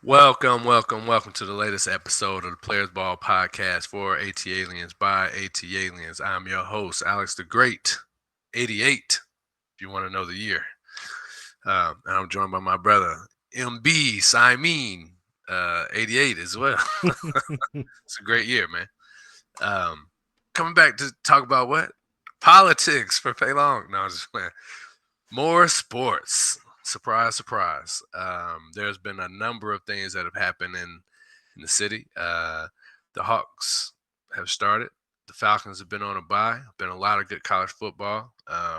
Welcome to the latest episode of the Players Ball Podcast for AT Aliens by AT Aliens. I'm your host, Alex the Great, 88, if you want to know the year. And I'm joined by my brother, MB Simeen, 88 as well. It's a great year, man. Coming back to talk about what? Politics for pay long. No, I'm just playing. More sports. Surprise, surprise. There's been a number of things that have happened in the city. The Hawks have started. The Falcons have been on a bye. Been a lot of good college football.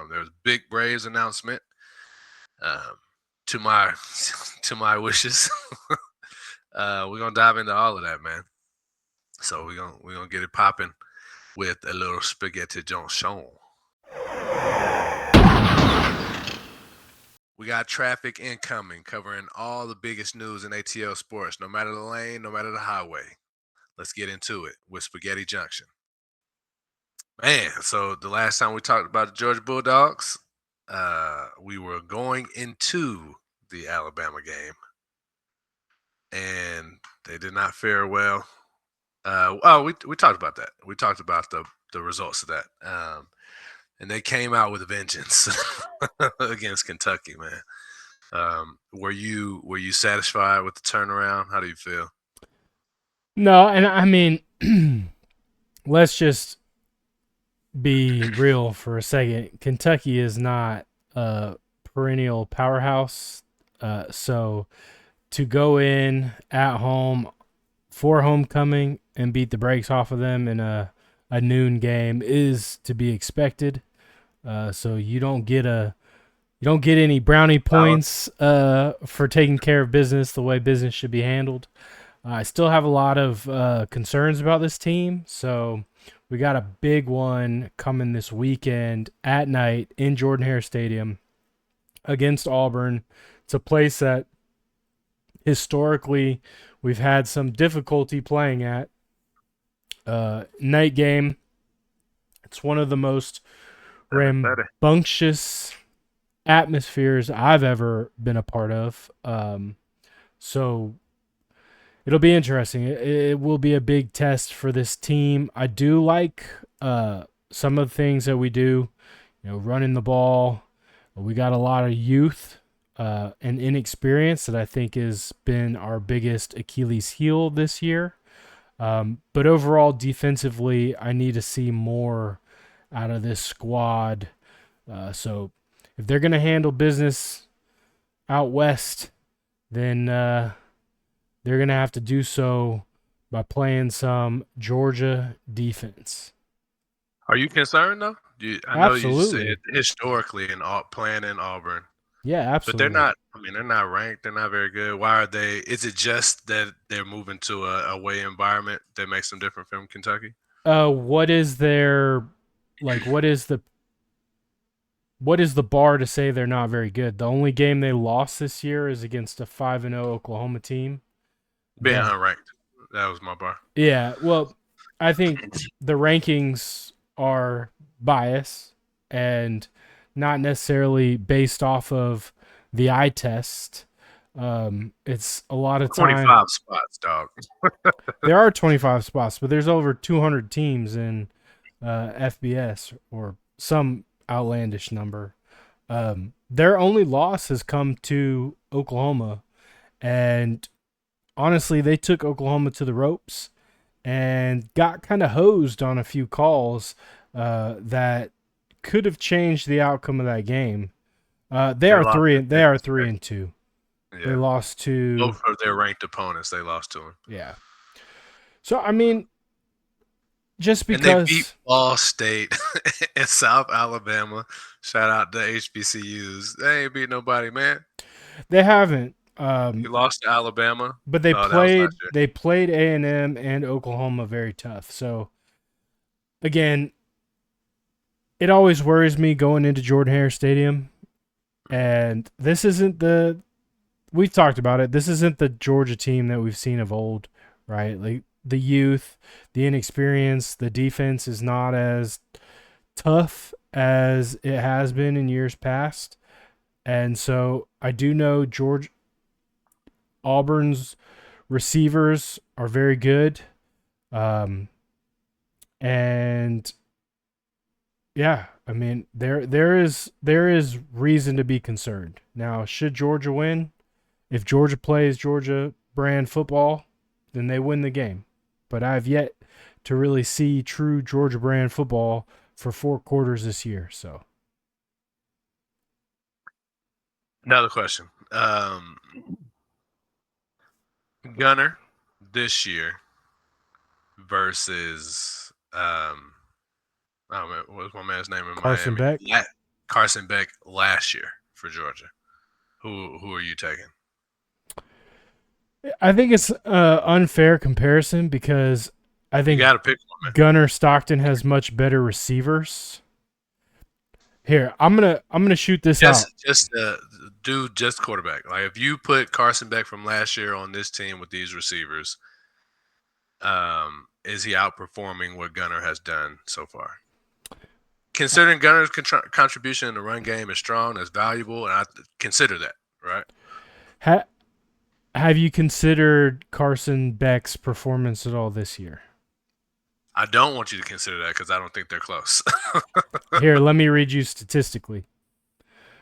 There's a big Braves announcement. To my to my wishes. We're gonna dive into all of that, man. So we're gonna get it popping with a little spaghetti Johnson. We got traffic incoming, covering all the biggest news in ATL sports, no matter the lane, no matter the highway. Let's get into it with Spaghetti Junction. Man, so the last time we talked about the Georgia Bulldogs, we were going into the Alabama game, and they did not fare well. We talked about that. We talked about the results of that. And they came out with a vengeance against Kentucky, man. Were you satisfied with the turnaround? How do you feel? No, and I mean, let's just be real for a second. Kentucky is not a perennial powerhouse. So to go in at home for homecoming and beat the brakes off of them in a noon game is to be expected. So you don't get any brownie points for taking care of business the way business should be handled. I still have a lot of concerns about this team, so we got a big one coming this weekend at night in Jordan-Hare Stadium against Auburn. It's a place that historically we've had some difficulty playing at. Night game. It's one of the most rambunctious atmospheres I've ever been a part of. So it'll be interesting. It will be a big test for this team. I do like some of the things that we do, running the ball. We got a lot of youth and inexperience that I think has been our biggest Achilles heel this year. But overall, defensively, I need to see more out of this squad. So if they're going to handle business out west, then they're going to have to do so by playing some Georgia defense. Are you concerned though? I know you said historically playing in Auburn. Yeah, absolutely. But they're not. I mean, they're not ranked. They're not very good. Why are they? Is it just that they're moving to a away environment that makes them different from Kentucky? What is their what is the bar to say they're not very good? The only game they lost this year is against a 5-0 Oklahoma team. Being unranked. That was my bar. Yeah, well, I think the rankings are biased and not necessarily based off of the eye test. It's a lot of time. 25 spots, dog. There are 25 spots, but there's over 200 teams in FBS or some outlandish number. Their only loss has come to Oklahoma, and honestly, they took Oklahoma to the ropes and got kind of hosed on a few calls that could have changed the outcome of that game. They are 3-2. Yeah. They lost to both of their ranked opponents. They lost to them. Yeah. So I mean, just because and they beat Ball State and South Alabama. Shout out to HBCUs. They ain't beat nobody, man. They haven't. You lost to Alabama, but they played A&M and Oklahoma very tough. So again, it always worries me going into Jordan-Hare Stadium, and this isn't we've talked about it. This isn't the Georgia team that we've seen of old, right? Like the youth, the inexperience, the defense is not as tough as it has been in years past. And so I do know Auburn's Receivers are very good. Um, and yeah, I mean there is reason to be concerned. Now, should Georgia win? If Georgia plays Georgia brand football, then they win the game. But I've yet to really see true Georgia brand football for 4 quarters this year. So Another question. Gunnar this year versus I don't know what's my man's name in Carson Miami. Beck. Carson Beck last year for Georgia. Who are you taking? I think it's an unfair comparison because I You think got to pick one, man. Gunnar Stockton has much better receivers. Here, I'm gonna shoot this out. Just do just quarterback. Like if you put Carson Beck from last year on this team with these receivers, is he outperforming what Gunnar has done so far? Considering Gunnar's contribution in the run game is strong, that's valuable, and I consider that, right? Ha- have you considered Carson Beck's performance at all this year? I don't want you to consider that because I don't think they're close. Here, let me read you statistically.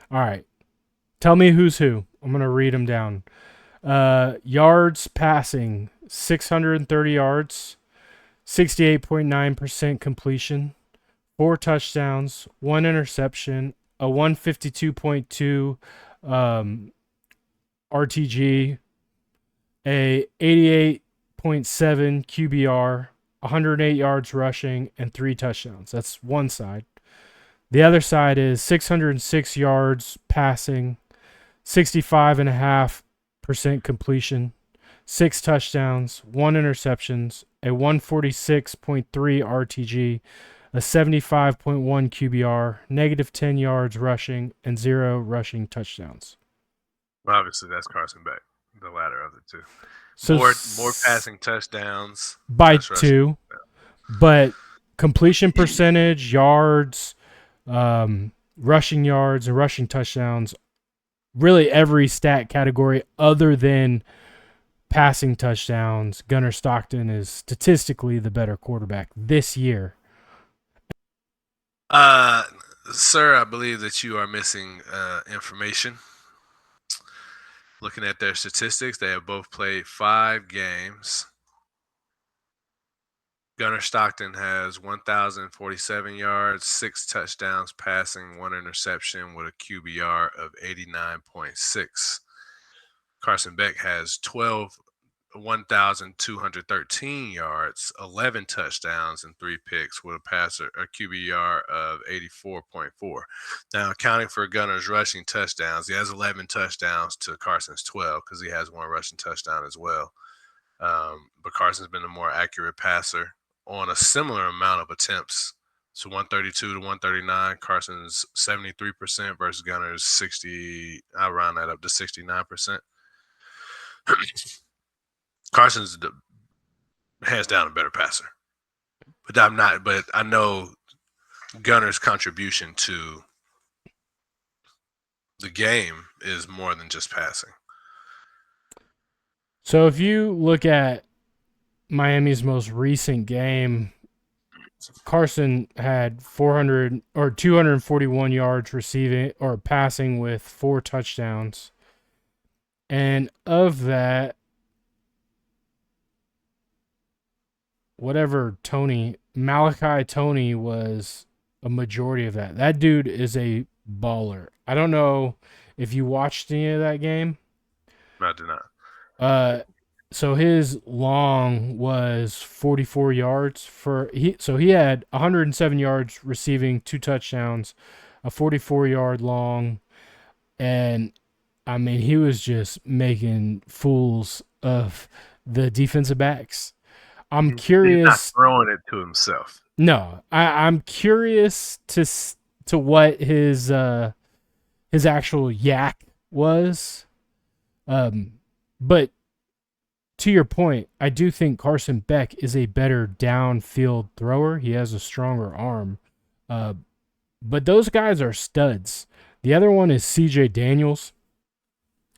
All right. Tell me who's who. I'm going to read them down. Yards passing, 630 yards, 68.9% completion, 4 touchdowns, 1 interception, a 152.2 RTG, a 88.7 QBR, 108 yards rushing, and 3 touchdowns. That's one side. The other side is 606 yards passing, 65.5% completion, 6 touchdowns, 1 interceptions, a 146.3 RTG, a 75.1 QBR, -10 yards rushing, and 0 rushing touchdowns. Obviously, that's Carson Beck, the latter of the two. So more passing touchdowns by 2, but completion percentage, yards, rushing yards, and rushing touchdowns, really every stat category other than passing touchdowns, Gunnar Stockton is statistically the better quarterback this year. Sir, I believe that you are missing information. Looking at their statistics, they have both played 5 games. Gunnar Stockton has 1,047 yards, 6 touchdowns passing, 1 interception with a QBR of 89.6. Carson Beck has 1,213 yards, 11 touchdowns, and 3 picks with a QBR of 84.4. Now, accounting for Gunnar's rushing touchdowns, he has 11 touchdowns to Carson's 12 because he has 1 rushing touchdown as well. But Carson's been a more accurate passer on a similar amount of attempts. So 132 to 139, Carson's 73% versus Gunnar's 60. I'll round that up to 69%. Carson's hands down a better passer, but I'm not. But I know Gunnar's contribution to the game is more than just passing. So if you look at Miami's most recent game, Carson had 400 or 241 yards receiving or passing with 4 touchdowns. And of that, Malachi Tony was a majority of that. That dude is a baller. I don't know if you watched any of that game. I did not. So his long was 44 yards so he had 107 yards receiving, 2 touchdowns, a 44-yard long, and I mean he was just making fools of the defensive backs. I'm curious. He's not throwing it to himself. No, I'm curious to what his actual yak was, but to your point, I do think Carson Beck is a better downfield thrower. He has a stronger arm. But those guys are studs. The other one is CJ Daniels.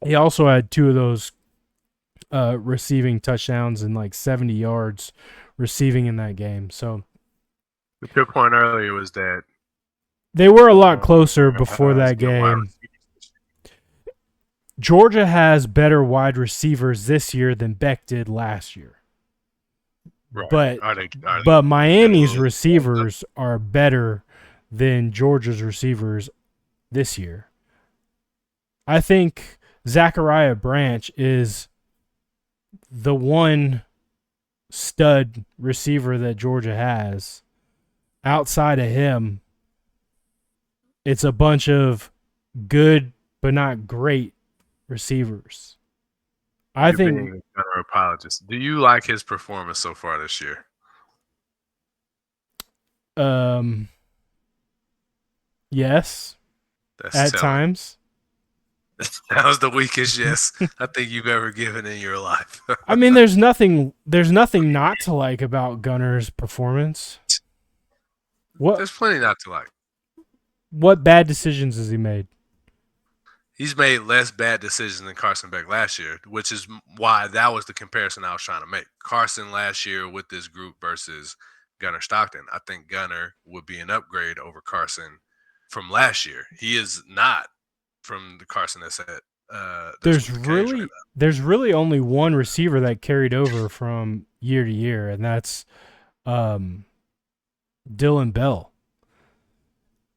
He also had 2 of those receiving touchdowns and like 70 yards receiving in that game. So But your point earlier was that they were a lot closer before that game. Georgia has better wide receivers this year than Beck did last year. Right. But Miami's receivers are better than Georgia's receivers this year. I think Zachariah Branch is the one stud receiver that Georgia has. Outside of him, it's a bunch of good but not great receivers. I think being a Gunnar apologist. Do you like his performance so far this year? Yes. That's at telling. times. That was the weakest yes I think you've ever given in your life. I mean, there's nothing not to like about Gunnar's performance. There's plenty not to like. What bad decisions has he made? He's made less bad decisions than Carson Beck last year, which is why that was the comparison I was trying to make. Carson last year with this group versus Gunnar Stockton. I think Gunnar would be an upgrade over Carson from last year. He is not from the Carson that's at. There's really only one receiver that carried over from year to year, and that's Dylan Bell.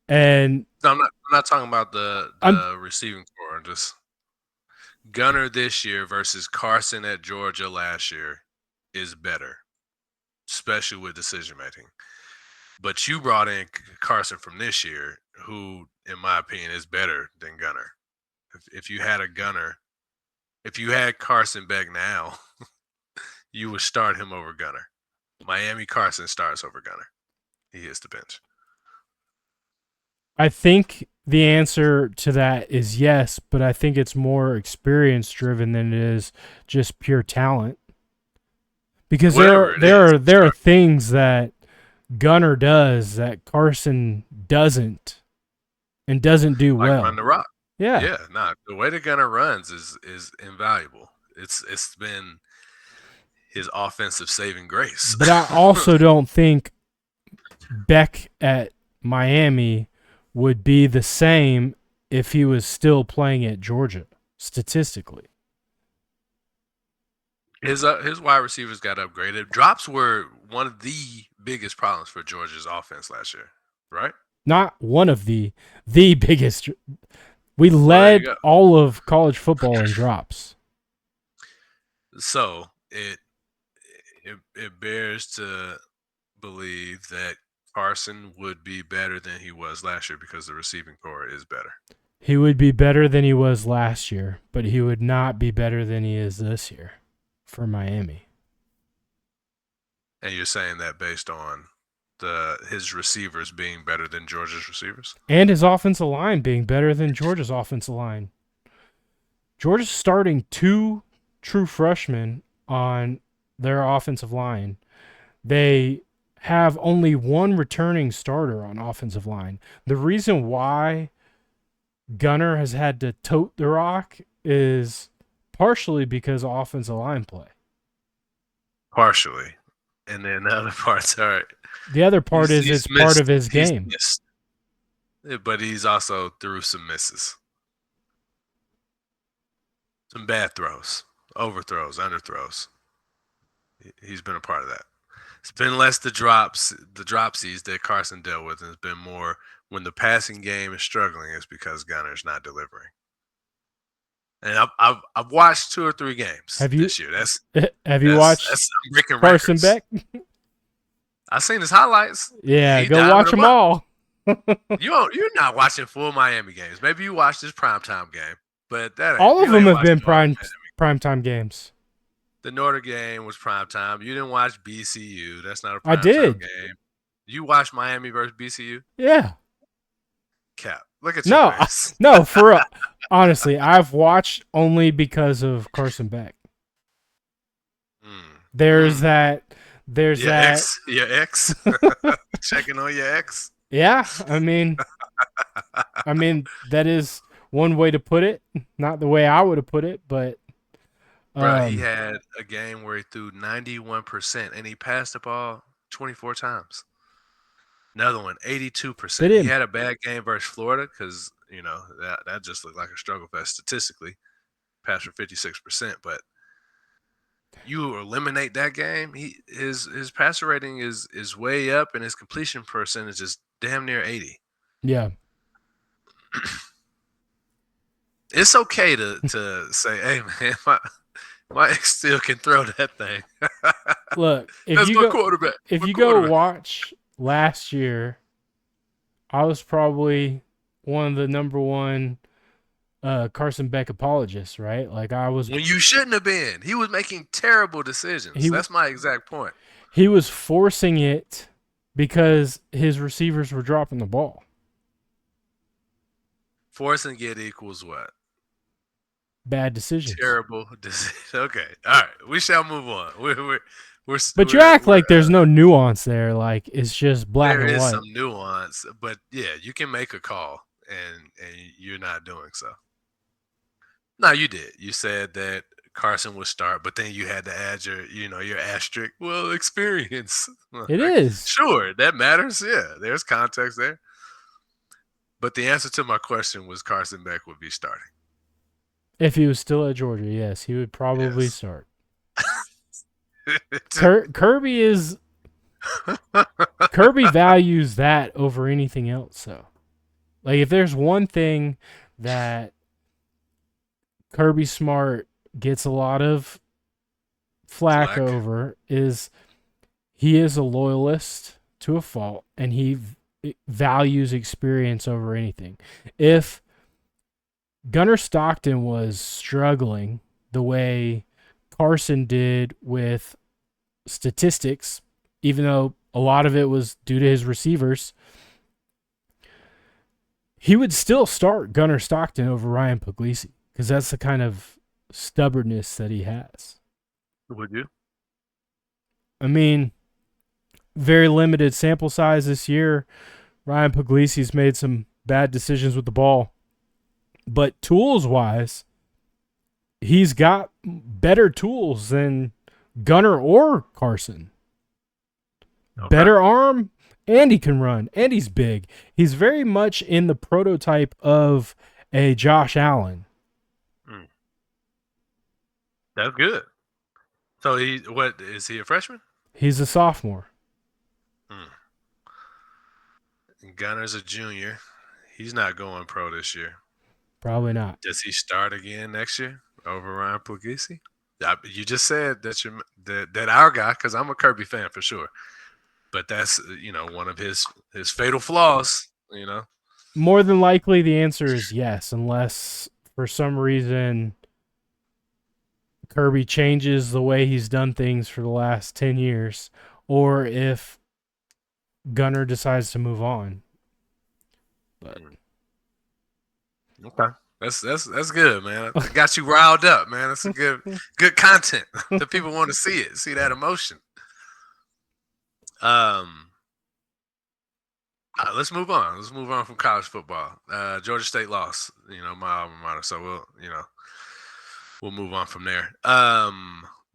And no, I'm not talking about the receiving core. Just Gunnar this year versus Carson at Georgia last year is better, especially with decision making. But you brought in Carson from this year, who, in my opinion, is better than Gunnar. If you had a Gunnar, if you had Carson Beck now, you would start him over Gunnar. Miami Carson starts over Gunnar. He hits the bench. I think the answer to that is yes, but I think it's more experience driven than it is just pure talent. Because there are things that Gunnar does that Carson doesn't and doesn't do like well. Run the rock. Yeah. Yeah, no, the way that Gunnar runs is invaluable. It's been his offensive saving grace. But I also don't think Beck at Miami would be the same if he was still playing at Georgia, statistically. His wide receivers got upgraded. Drops were one of the biggest problems for Georgia's offense last year, right? Not one of the biggest. We led all of college football in drops. So it bears to believe that Carson would be better than he was last year because the receiving core is better. He would be better than he was last year, but he would not be better than he is this year for Miami. And you're saying that based on his receivers being better than Georgia's receivers? And his offensive line being better than Georgia's offensive line. Georgia's starting 2 true freshmen on their offensive line. They have only 1 returning starter on offensive line. The reason why Gunnar has had to tote the rock is partially because of offensive line play. Partially. And then the other parts are... The other part is it's part of his game. Missed. But he's also threw some misses. Some bad throws. Overthrows, underthrows. He's been a part of that. It's been less the dropsies that Carson dealt with, and it's been more when the passing game is struggling, it's because Gunnar's not delivering. And I've watched 2 or 3 games this year. Have you watched Carson Beck? I've seen his highlights. Yeah, go watch them all. You're not watching full Miami games. Maybe you watched this primetime game, but all of them have been primetime games. The Notre game was primetime. You didn't watch BCU. That's not a primetime game. You watched Miami versus BCU? Yeah. Cap. Look at your face. No, honestly, I've watched only because of Carson Beck. There's that. Your ex. Checking on your ex. Yeah, I mean, that is one way to put it. Not the way I would have put it, but Bruh, he Um, had a game where he threw 91% and he passed the ball 24 times. Another one, they 82%. He didn't. had a bad game versus Florida because, that just looked like a struggle fest statistically. Passed for 56%, but you eliminate that game, his passer rating is way up and his completion percentage is damn near 80. Yeah. It's okay to say, hey man, my ex still can throw that thing. Look, if That's you my go, quarterback. if My you go quarterback. watch last year, I was probably one of the number one Carson Beck apologists, right? Like When you shouldn't have been. He was making terrible decisions. he That's my exact point. he was forcing it because his receivers were dropping the ball. Force and get equals what? Bad decisions. Terrible decision. Okay. All right. We shall move on. We're But you act like there's no nuance there. Like it's just black there and is white. some nuance, but yeah, you can make a call and you're not doing so. No, you did. You said that Carson would start, but then you had to add your asterisk. Well, experience. It Like, is. sure, that matters. Yeah, there's context there. But the answer to my question was Carson Beck would be starting. If he was still at Georgia, yes, he would probably Yes. start. Kirby is Kirby values that over anything else. So, like, if there's one thing that Kirby Smart gets a lot of flack Flack. over is he is a loyalist to a fault, and he values experience over anything. If Gunnar Stockton was struggling the way Carson did with statistics, even though a lot of it was due to his receivers, he would still start Gunnar Stockton over Ryan Puglisi because that's the kind of stubbornness that he has. Would you? I mean, very limited sample size this year. Ryan Puglisi's made some bad decisions with the ball, but tools wise, he's got better tools than Gunnar or Carson. Okay. Better arm, and he can run, and he's big. He's very much in the prototype of a Josh Allen. Mm. That's good. So what is he a freshman? He's a sophomore. Mm. Gunner's a junior. He's not going pro this year. Probably not. Does he start again next year over Ryan Puglisi? You just said that our guy, because I'm a Kirby fan for sure, but that's one of his fatal flaws. More than likely, the answer is yes, unless for some reason Kirby changes the way he's done things for the last 10 years, or if Gunnar decides to move on. But Okay, that's good, man. I got you riled up, man. That's a good content. The people want to see that emotion. Let's move on. Let's move on from college football. Georgia State lost, my alma mater. So we'll move on from there.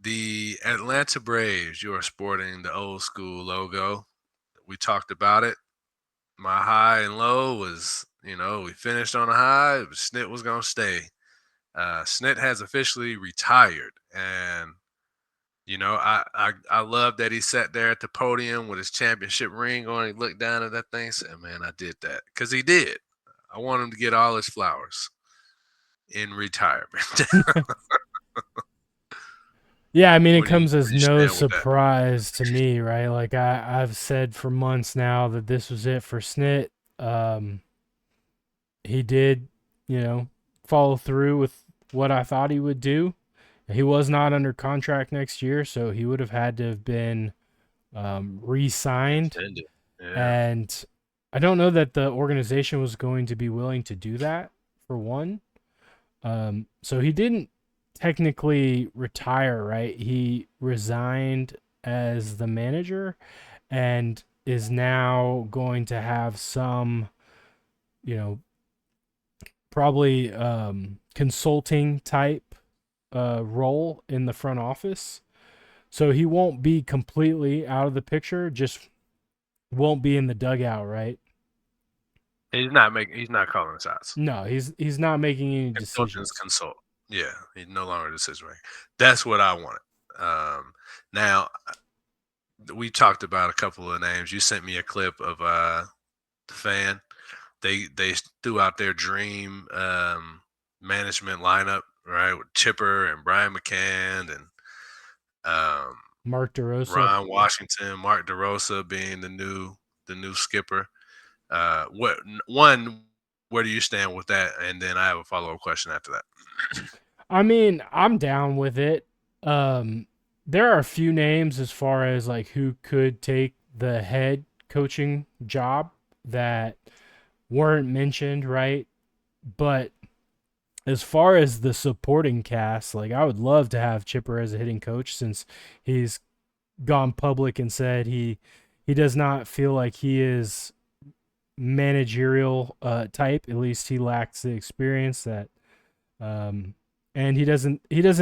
The Atlanta Braves, you are sporting the old school logo. We talked about it. My high and low was, we finished on a high. Snit was going to stay. Snit has officially retired. And, I love that he sat there at the podium with his championship ring on. He looked down at that thing and said, man, I did that. Because he did. I want him to get all his flowers in retirement. yeah, I mean, it Where do comes as you no stand with that? surprise to me, right? Like I've said for months now that this was it for Snit. He did, follow through with what I thought he would do. He was not under contract next year, so he would have had to have been re-signed. Extended. Yeah. And I don't know that the organization was going to be willing to do that, for one. So he didn't technically retire, right? He resigned as the manager and is now going to have some, probably consulting type role in the front office. So he won't be completely out of the picture, just won't be in the dugout, right? He's not calling the shots. No, he's not making any Consultants decisions. consult. Yeah, he's no longer a decision maker. That's what I wanted. Now we talked about a couple of names. You sent me a clip of the fan. They threw out their dream management lineup, right? With Chipper and Brian McCann and um, Mark DeRosa. Ron Washington, Mark DeRosa being the new skipper. What one? Where do you stand with that? And then I have a follow up question after that. I mean, I'm down with it. There are a few names as far as like who could take the head coaching job that weren't mentioned, right? But as far as the supporting cast, like I would love to have Chipper as a hitting coach since he's gone public and said he does not feel like he is managerial type. At least he lacks the experience that um and he doesn't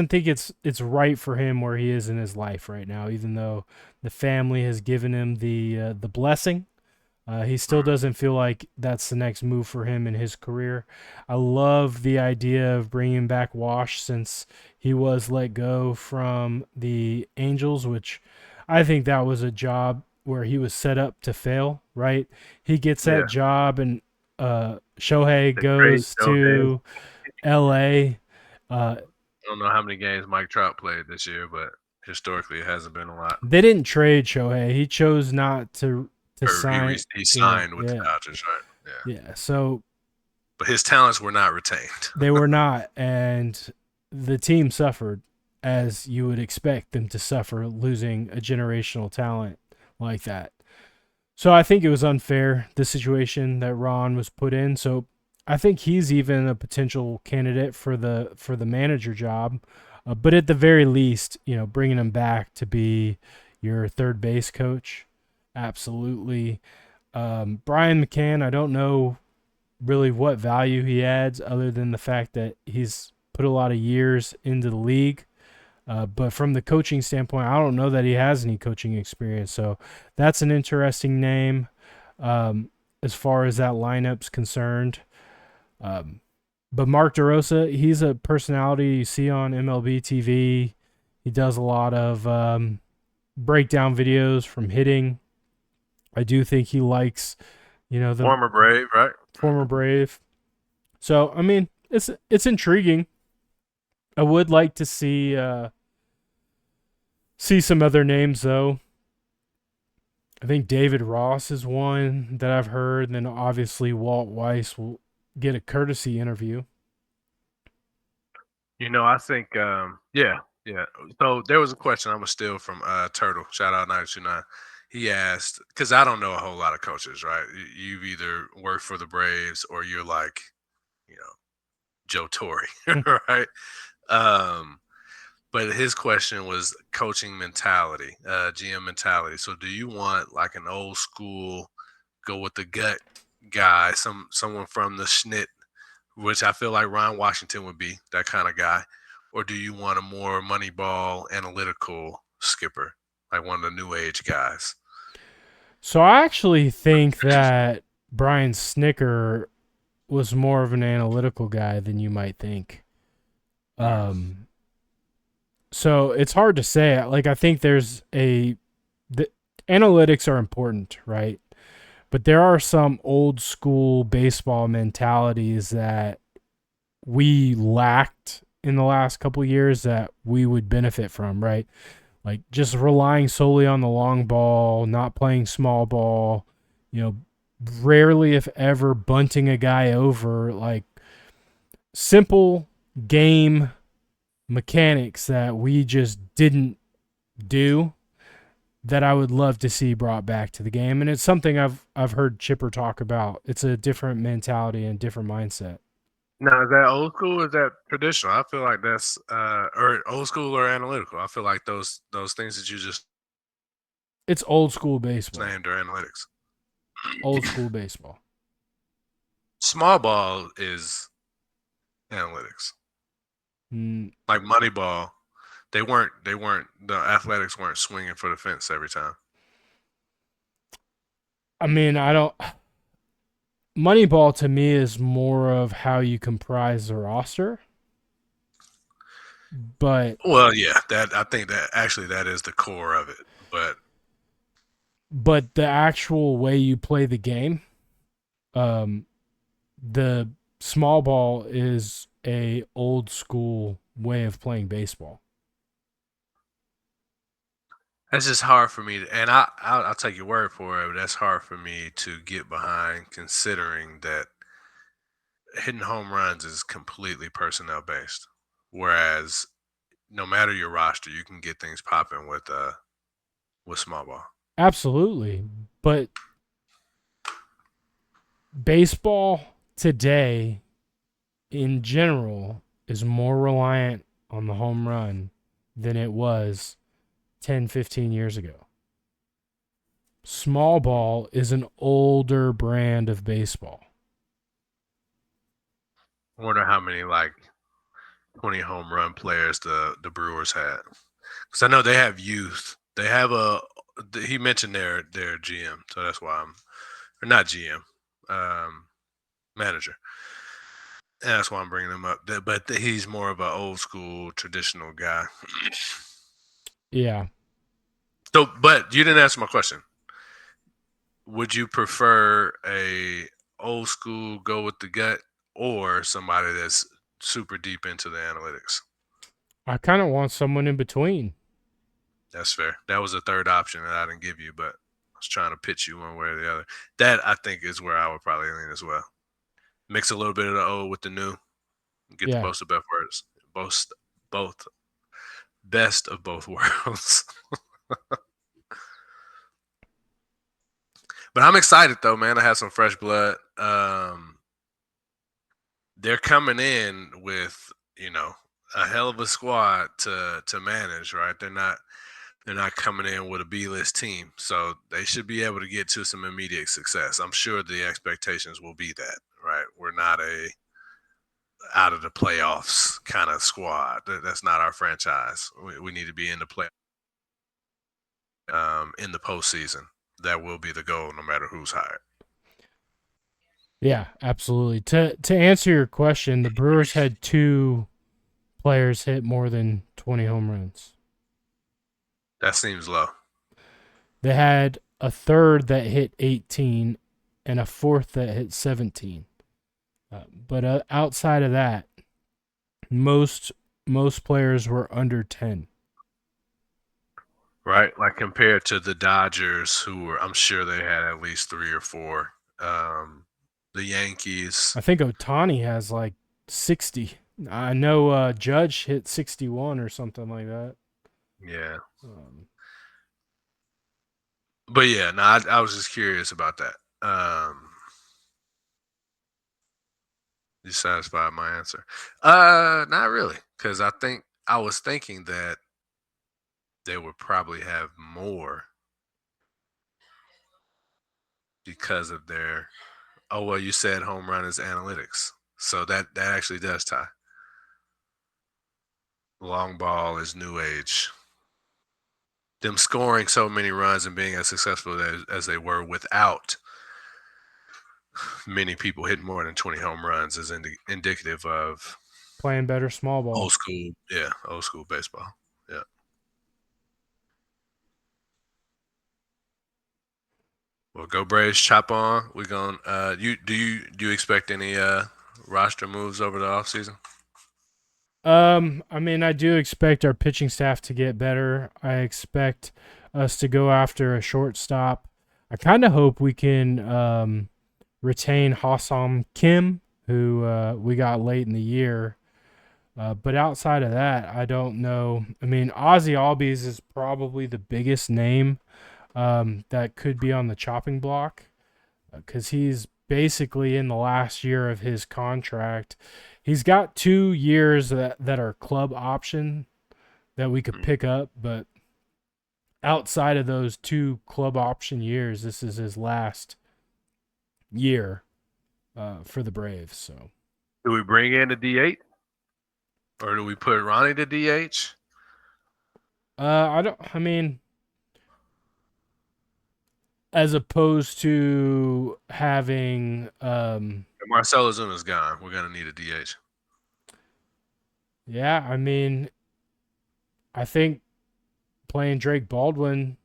think it's right for him where he is in his life right now, even though the family has given him the blessing. He still Mm, doesn't feel like that's the next move for him in his career. I love the idea of bringing back Wash since he was let go from the Angels, which I think that was a job where he was set up to fail, right? He gets that yeah, job and Shohei the great goes Shohei. to LA. Uh, I don't know how many games Mike Trout played this year, but historically it hasn't been a lot. they didn't trade Shohei. He chose not to Or sign. he Yeah, signed with the yeah, Dodgers, right? Yeah, yeah. So but his talents were not retained. they were not, and the team suffered as you would expect them to suffer losing a generational talent like that. So I think it was unfair the situation that Ron was put in. So I think he's even a potential candidate for the manager job. But at the very least, bringing him back to be your third base coach, absolutely. Brian McCann, I don't know really what value he adds other than the fact that he's put a lot of years into the league. But from the coaching standpoint, I don't know that he has any coaching experience. So that's an interesting name as far as that lineup's concerned. Um, but Mark DeRosa, he's a personality you see on MLB TV. He does a lot of breakdown videos from hitting. I do think he likes, the Former Brave, right? former Brave. So I mean, it's intriguing. I would like to see some other names though. I think David Ross is one that I've heard, and then obviously Walt Weiss will get a courtesy interview. I think, yeah, yeah. So there was a question I'm gonna steal from Turtle. Shout out 929. He asked because I don't know a whole lot of coaches, right? You've either worked for the Braves or you're like, you know, Joe Torre, right? Um, but his question was coaching mentality, GM mentality. So do you want like an old school, go with the gut guy, someone from the Schnit, which I feel like Ron Washington would be that kind of guy, or do you want a more Moneyball analytical skipper, like one of the new age guys? So I actually think that Brian Snitker was more of an analytical guy than you might think. Mm. Um, so it's hard to say. Like I think the analytics are important, right? But there are some old school baseball mentalities that we lacked in the last couple of years that we would benefit from, right? Like just relying solely on the long ball, not playing small ball, you know, rarely if ever bunting a guy over, like simple game mechanics that we just didn't do that I would love to see brought back to the game. And it's something I've heard Chipper talk about. It's a different mentality and different mindset. Now, is that old school? Or is that traditional? I feel like that's or old school or analytical. I feel like those things that you just It's old school baseball. named are analytics. Old school baseball. Small ball is analytics. Mm, Like Moneyball, they weren't the Athletics weren't swinging for the fence every time. I mean, I don't. Moneyball to me is more of how you comprise the roster, but Well, yeah, that I think that actually that is the core of it. But the actual way you play the game, um, the small ball is a old school way of playing baseball. that's just hard for me to, and I'll take your word for it, but that's hard for me to get behind considering that hitting home runs is completely personnel based. Whereas no matter your roster, you can get things popping with small ball. Absolutely, but baseball today in general is more reliant on the home run than it was 10, 15 years ago. Small ball is an older brand of baseball. I wonder how many like 20 home run players the Brewers had. Because I know they have youth. They have he mentioned their GM, so that's why I'm or not GM, um, manager. And that's why I'm bringing him up. But he's more of an old school traditional guy. Yeah. So, but you didn't answer my question. Would you prefer a old school go with the gut or somebody that's super deep into the analytics? I kind of want someone in between. That's fair. That was a third option that I didn't give you, but I was trying to pitch you one way or the other. That I think is where I would probably lean as well. Mix a little bit of the old with the new, get the Yeah. most of both worlds, both best of both worlds. But I'm excited though, man. I have some fresh blood. They're coming in with a hell of a squad to manage, right? They're not coming in with a B list team, so they should be able to get to some immediate success. I'm sure the expectations will be that, right? We're not a out of the playoffs kind of squad. That's not our franchise. We need to be in the play in the postseason. That will be the goal, no matter who's hired. Yeah, absolutely. To answer your question, the Brewers had two players hit more than 20 home runs. That seems low. They had a third that hit 18 and a fourth that hit 17. But outside of that, most most players were under 10. Right? Like compared to the Dodgers, who were, I'm sure they had at least three or four. The Yankees, I think Otani has like 60. I know Judge hit 61 or something like that. yeah. Um, But yeah, no, I was just curious about that. You satisfied my answer? Not really, because I was thinking that they would probably have more because of their. Oh well, you said home run is analytics, so that actually does tie. Long ball is new age. Them scoring so many runs and being as successful as they were without many people hitting more than 20 home runs is indicative of Playing better small old ball. school, yeah, old school baseball. Yeah. Well, go Braves, chop on. We're going. You expect any roster moves over the offseason? I mean, I do expect our pitching staff to get better. I expect us to go after a shortstop. I kind of hope we can retain Hassan Kim, who we got late in the year. But outside of that, I don't know. I mean, Ozzy Albies is probably the biggest name that could be on the chopping block because he's basically in the last year of his contract. He's got 2 years that are club option that we could Mm. pick up, but outside of those two club option years, this is his last year for the Braves. So Do we bring in a D8 Or do we put Ronnie to DH? I don't. I mean, as opposed to having, Marcelo Zuna's gone. We're gonna need a DH. yeah. I mean, I think playing Drake Baldwin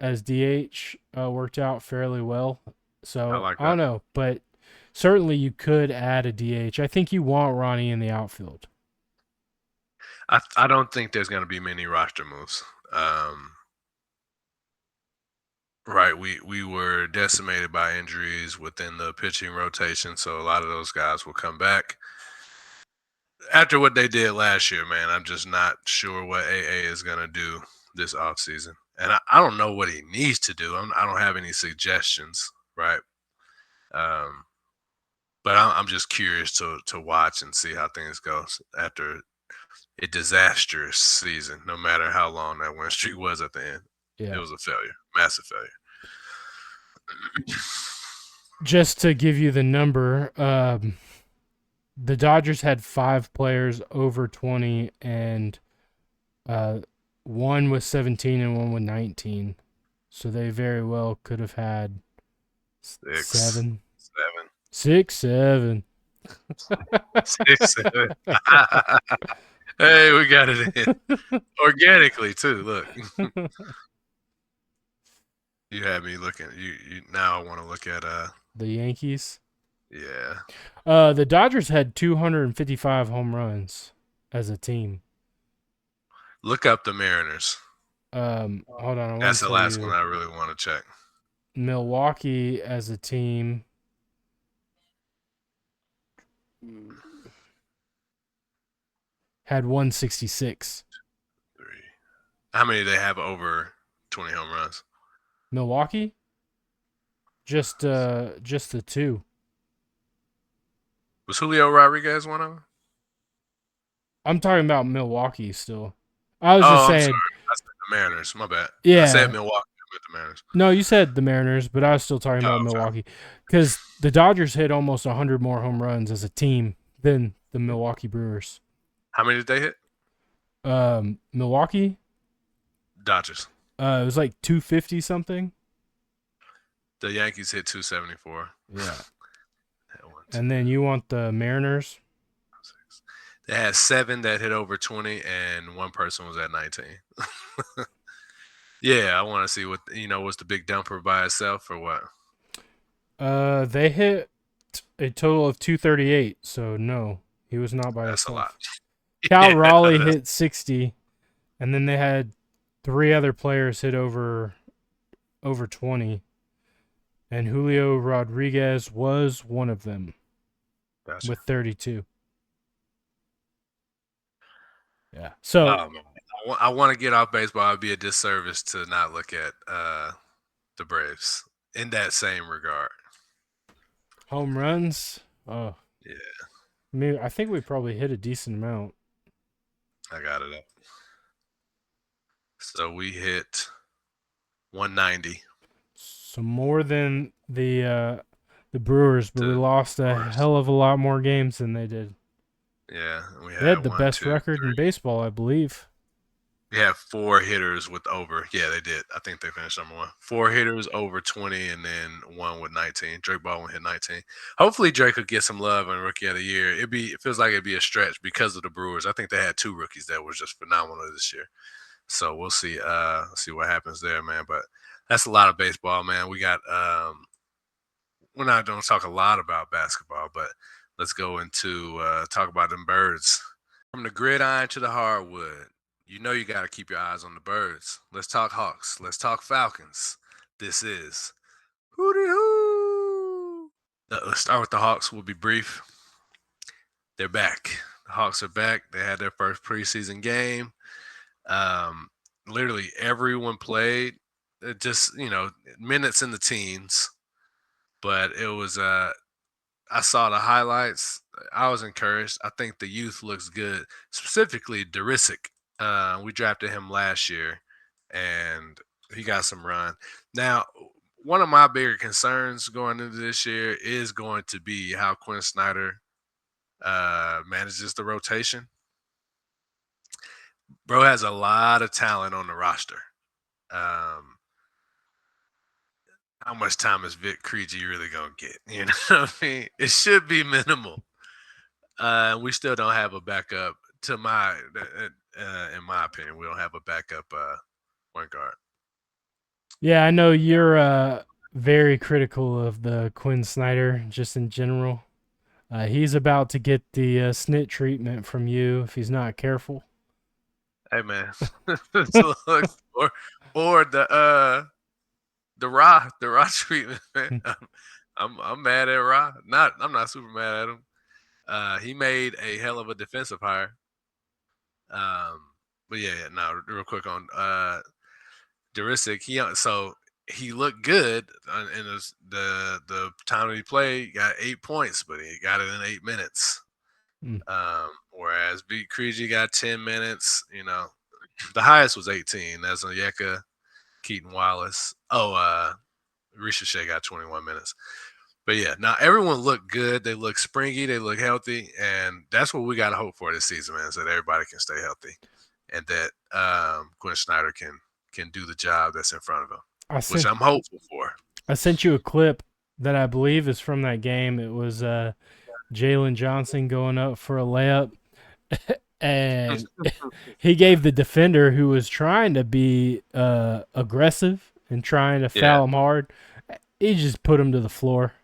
as DH worked out fairly well. I So like I that. don't know, but certainly you could add a DH. I think you want Ronnie in the outfield. I don't think there's gonna be many roster moves. Right, we were decimated by injuries within the pitching rotation, so a lot of those guys will come back. After what they did last year, man, I'm just not sure what AA is going to do this offseason. And I don't know what he needs to do. I don't have any suggestions, right? Um, but I'm just curious to watch and see how things go after a disastrous season, no matter how long that win streak was at the end. It Yeah. was a failure, massive failure. Just to give you the number, the Dodgers had 5 players over 20, and one was 17 and one was 19. So they very well could have had Six, seven, seven, 6, 7. 6, 7. Hey, we got it in organically too. Look, you had me looking. You now I want to look at The Yankees. yeah. The Dodgers had 255 home runs as a team. Look up the Mariners. Hold on, I want That's to the tell last one you I really want to check. Milwaukee as a team had 166. Three. How many do they have over 20 home runs? Milwaukee, just the two. Was Julio Rodriguez one of them? I'm talking about Milwaukee still. I was just Oh, I'm sorry. saying, I said the Mariners. My bad. I said yeah. Milwaukee. I meant the Mariners. No, you said the Mariners, but I was still talking about Oh, okay. Milwaukee because the Dodgers hit almost 100 more home runs as a team than the Milwaukee Brewers. How many did they hit? Milwaukee, Dodgers. it was like 250 something. The Yankees hit 274. Yeah. One, two, And then you want the Mariners? six. They had 7 that hit over 20, and one person was at 19. Yeah, I want to see what was the big dumper by itself or what? They hit a total of 238, so no, he was not by That's a lot. himself. Cal Yeah, Raleigh hit 60, and then they had 3 other players hit over 20, and Julio Rodriguez was one of them gotcha. with 32. Yeah. So Man. I want to get off baseball. It'd be a disservice to not look at the Braves in that same regard. home runs. Oh, Yeah, maybe I think we probably hit a decent amount. I got it up. So we hit 190. So more than the Brewers, but we lost a hell of a lot more games than they did. Yeah, we They had had the one, best 2, record in 3. baseball, I believe. We have 4 hitters with over. Yeah, they did. I think they finished number 1. 4 hitters over 20, and then one with 19. Drake Baldwin hit 19. Hopefully, Drake could get some love in Rookie of the Year. It feels like it'd be a stretch because of the Brewers. I think they had 2 rookies that was just phenomenal this year. So we'll see. See what happens there, man. But that's a lot of baseball, man. We got. We're not going to talk a lot about basketball, but let's go into talk about them birds. From the gridiron to the hardwood, you know you got to keep your eyes on the birds. Let's talk Hawks. Let's talk Falcons. This is hooty hoo. Let's start with the Hawks. We'll be brief. They're back. The Hawks are back. They had their first preseason game. Literally everyone played. Just minutes in the teens, but it was I saw the highlights. I was encouraged. I think the youth looks good, specifically Derisic. We drafted him last year, and he got some run. Now, one of my bigger concerns going into this year is going to be how Quinn Snyder manages the rotation. Bro has a lot of talent on the roster. Um, how much time is Vic Creedy really gonna get? You know what I mean? It should be minimal. We still don't have a backup. In my opinion, we don't have a backup point guard. Yeah, I know you're very critical of the Quinn Snyder just in general. He's about to get the snit treatment from you if he's not careful. Hey man, so look, or or the raw treatment. Man. I'm mad at Ra. I'm not super mad at him. He made a hell of a defensive hire. Um, but yeah, no, real quick on Derisic. He looked good in the time that he played. He got 8 points, but he got it in 8 minutes. Mm. Whereas B Creedy got 10 minutes. The highest was 18. That's Onyeka, Keaton Wallace. Risha Shea got 21 minutes. But yeah, now everyone looked good. They look springy. They look healthy, and that's what we got to hope for this season, man. Is that everybody can stay healthy, and that Quinn Snyder can do the job that's in front of him, I which sent I'm hopeful for. I sent you a clip that I believe is from that game. It was Jalen Johnson going up for a layup, and he gave the defender who was trying to be aggressive and trying to Yeah, foul him hard. He just put him to the floor.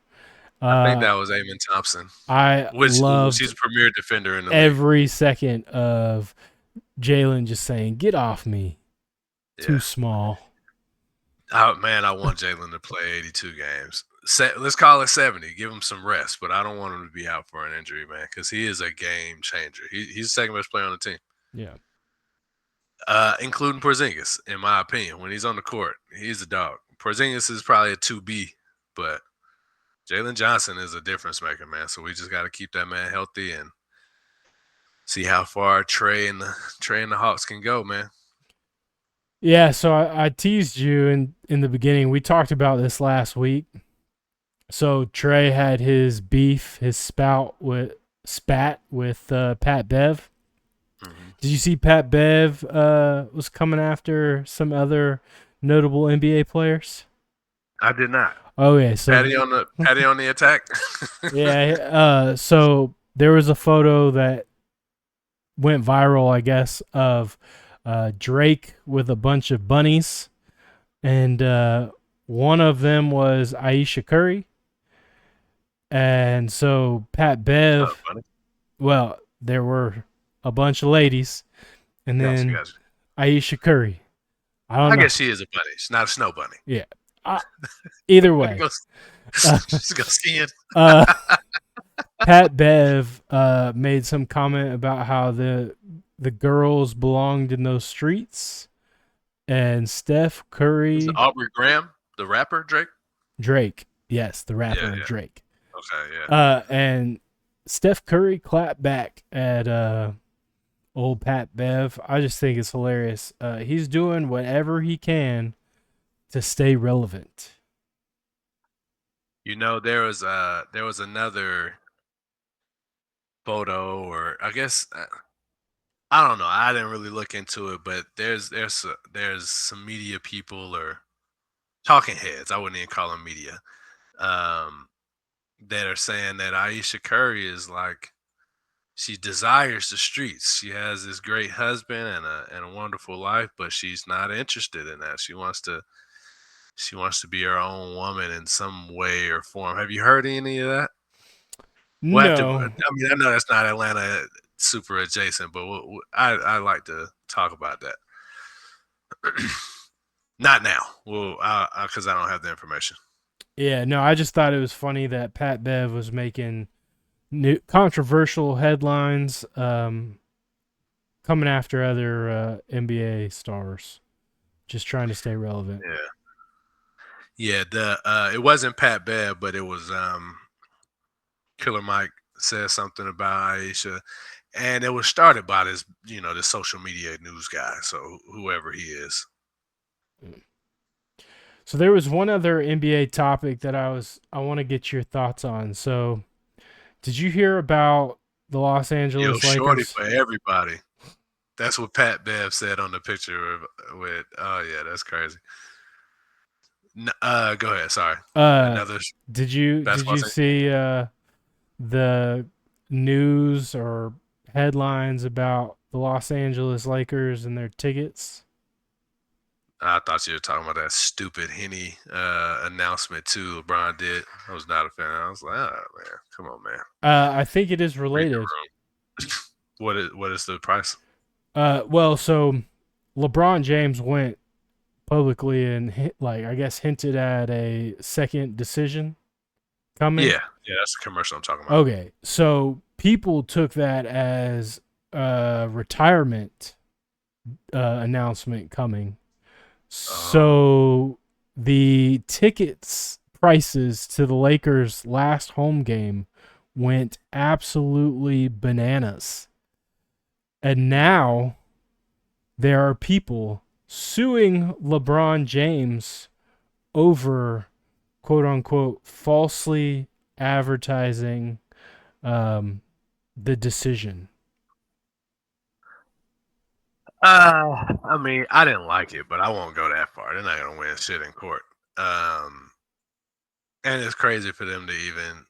I think Uh, that was Amon Thompson, I which he's loved a premier defender in the league. every second of Jalen just saying, "Get off me, too Yeah. small." Oh man, I want Jalen to play 82 games. Let's call it 70. Give him some rest, but I don't want him to be out for an injury, man, because he is a game changer. He's the second best player on the team, Yeah. including Porzingis, in my opinion. When he's on the court, he's a dog. Porzingis is probably a 2B, but Jalen Johnson is a difference maker, man. So we just got to keep that man healthy and see how far Trey and the Hawks can go, man. Yeah, so I teased you in the beginning. We talked about this last week. So Trey had his beef, his spat with Pat Bev. Mm-hmm. Did you see Pat Bev was coming after some other notable NBA players? I did not. Oh yeah, so Patty on the attack. yeah, so there was a photo that went viral, I guess, of Drake with a bunch of bunnies, and one of them was Aisha Curry, and so Pat Oh, Bev. funny. Well, there were a bunch of ladies, and Gotcha, then gotcha. Aisha Curry. I don't I know. guess she is a bunny. She's not a snow bunny. Yeah. Uh, Either Go, way, uh, she's go skiing. uh, Pat Bev made some comment about how the girls belonged in those streets, and Steph Is it Curry, Aubrey Graham, the rapper Drake? Drake, yes, the Yeah, rapper yeah. Drake, Okay, yeah. and Steph Curry clapped back at old Pat Bev. I just think it's hilarious. He's doing whatever he can to stay relevant. There was another photo, or I guess I don't know. I didn't really look into it, but there's some media people or talking heads. I wouldn't even call them media. Um, that are saying that Aisha Curry is like she desires the streets. She has this great husband and a wonderful life, but she's not interested in that. She wants to be her own woman in some way or form. Have you heard any of that? We'll have to. No, I mean, I know that's not Atlanta super adjacent, but I like to talk about that. Not now. Well, because I don't have the information. yeah, no. I just thought it was funny that Pat Bev was making new controversial headlines, coming after other NBA stars, just trying to stay relevant. Yeah, yeah. It wasn't Pat Bev, but it was Killer Mike said something about Aisha, and it was started by this social media news guy. So whoever he is. So there was one other NBA topic that I want to get your thoughts on. So did you hear about the Los Yo, Angeles shorty Lakers? for everybody. That's what Pat Bev said on the picture with. Oh yeah, that's crazy. Go ahead. Sorry. Uh, Another did basketball you team. see the news or headlines about the Los Angeles Lakers and their tickets? I thought you were talking about that stupid Henny announcement too. LeBron did. I was not a fan. I was like, oh man, come on, man, I think it is read the related. room. What is the price? Well, so LeBron James went publicly and I guess hinted at a second decision coming. Yeah, yeah, that's the commercial I'm talking about. Okay, so people took that as a retirement announcement coming. Oh, So the tickets prices to the Lakers' last home game went absolutely bananas. And now there are people suing LeBron James over quote unquote falsely advertising the decision. I mean, I didn't like it, but I won't go that far. They're not gonna win shit in court. Um, and it's crazy for them to even.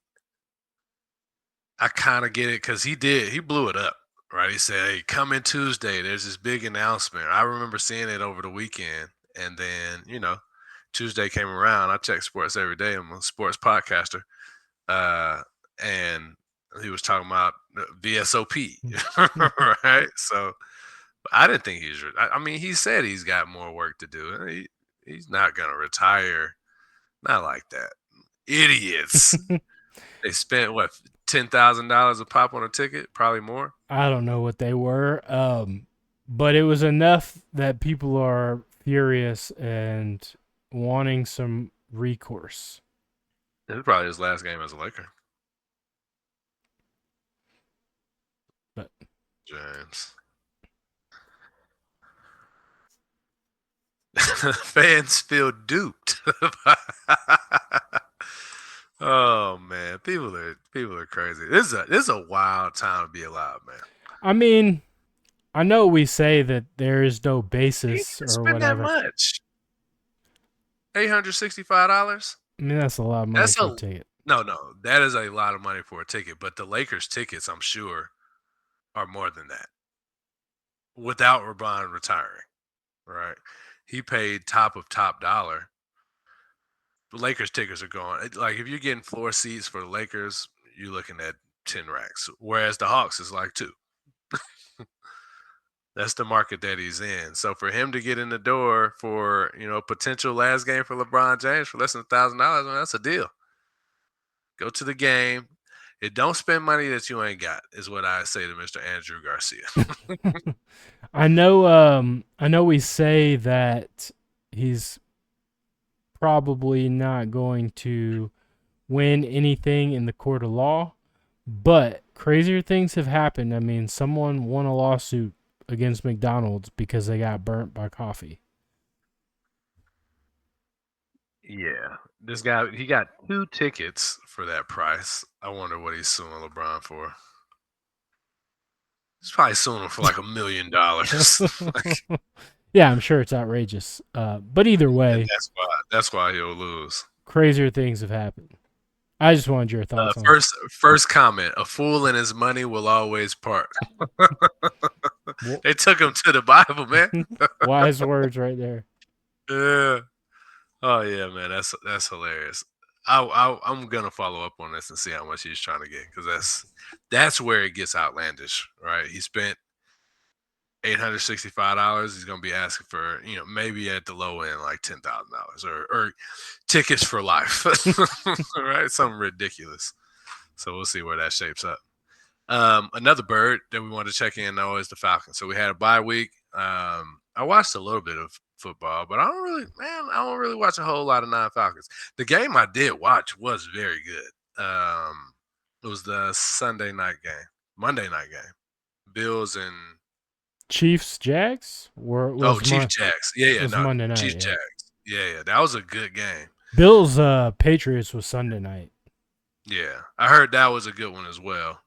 I kind of get it because he blew it up, right? He said, "Hey, coming Tuesday, there's this big announcement." I remember seeing it over the weekend, and then Tuesday came around. I check sports every day. I'm a sports podcaster, uh, and he was talking about VSOP, right? So I didn't think he's. I mean, he said he's got more work to do. He's not gonna retire. Not like that. Idiots. They spent what $10,000 a pop on a ticket, probably more. I don't know what they were, but it was enough that people are furious and wanting some recourse. This is probably his last game as a Laker. But James. Fans feel duped. Oh man, people are crazy. This is a wild time to be alive, man. I mean, I know we say that there is no You didn't basis even or spend that whatever. much. $865. I mean, that's a lot of money That's for a a ticket. no. That is a lot of money for a ticket. But the Lakers tickets, I'm sure, are more than that. Without LeBron retiring, right? He paid top of top dollar. The Lakers tickets are going like if you're getting floor seats for the Lakers, you're looking at 10 racks. Whereas the Hawks is like two. That's the market that he's in. So for him to get in the door for potential last game for LeBron James for less than $1,000, man, that's a deal. Go to the game. It don't spend money that you ain't got, is what I say to Mr. Andrew Garcia. I know we say that he's probably not going to win anything in the court of law, but crazier things have happened. I mean, someone won a lawsuit against McDonald's because they got burnt by coffee. Yeah. This guy, he got two tickets for that price. I wonder what he's suing LeBron for. He's probably suing him for like $1 million. Yeah, I'm sure it's outrageous. But either And way, that's why he'll lose. crazier things have happened. I just wanted your Uh, thoughts on it. first comment: a fool and his money will always part. Well, They took him to the Bible, man. wise words right there. Yeah. Oh yeah, man. That's hilarious. I'm gonna follow up on this and see how much he's trying to get because that's where it gets outlandish, right? He spent $865. He's gonna be asking for maybe at the low end like $10,000 or tickets for life, right? Something ridiculous. So we'll see where that shapes up. Another bird that we want to check in though is the Falcons. So we had a bye week. I watched a little bit of football, but I don't really watch a whole lot of non-Falcons. The game I did watch was very good. It was the Sunday night game, Monday night game, Bills and Chiefs Jags oh Chiefs Jags. Yeah, yeah, was no Monday night. Chiefs Yeah. Jags. Yeah, yeah, that was a good game. Bills Patriots was Sunday night. Yeah, I heard that was a good one as well.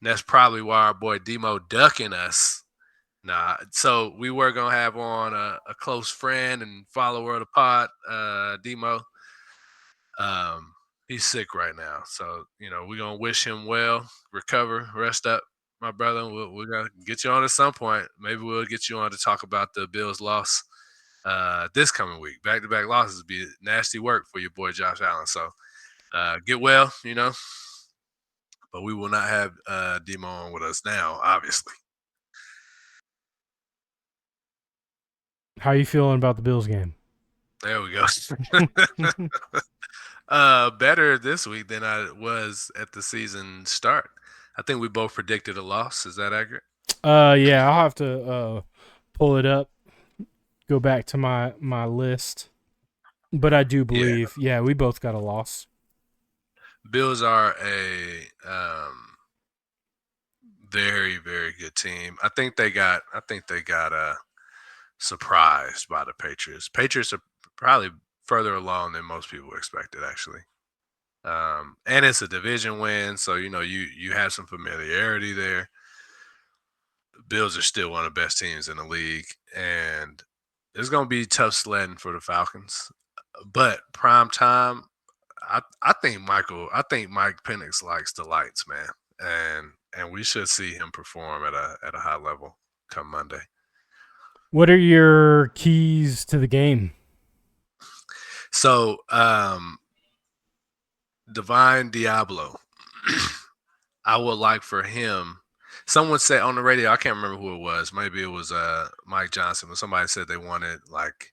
That's probably why our boy Demo ducking us Nah, so we were gonna have on a close friend and follower of the pod, Demo. Um, he's sick right now, so we're gonna wish him well, recover, rest up, my brother. We're gonna get you on at some point. Maybe we'll get you on to talk about the Bills' loss this coming week. Back to back losses would be nasty work for your boy Josh Allen. So get well, but we will not have Demo on with us now, obviously. How you feeling about the Bills game? There we go. Better this week than I was at the season start. I think we both predicted a loss. Is that accurate? Yeah, I'll have to pull it up, go back to my list. But I do Yeah. believe, yeah, we both got a loss. Bills are a very, very good team. I think they got surprised by the Patriots. Patriots are probably further along than most people expected, actually. And it's a division win, so you have some familiarity there. Bills are still one of the best teams in the league, and it's going to be tough sledding for the Falcons. But prime time, I think Mike Penix likes the lights, man, and we should see him perform at a high level come Monday. What are your keys to the game? So, Divine Diablo, I would like for him. Someone said on the radio, I can't remember who it was. Maybe it was Mike Johnson, but somebody said they wanted like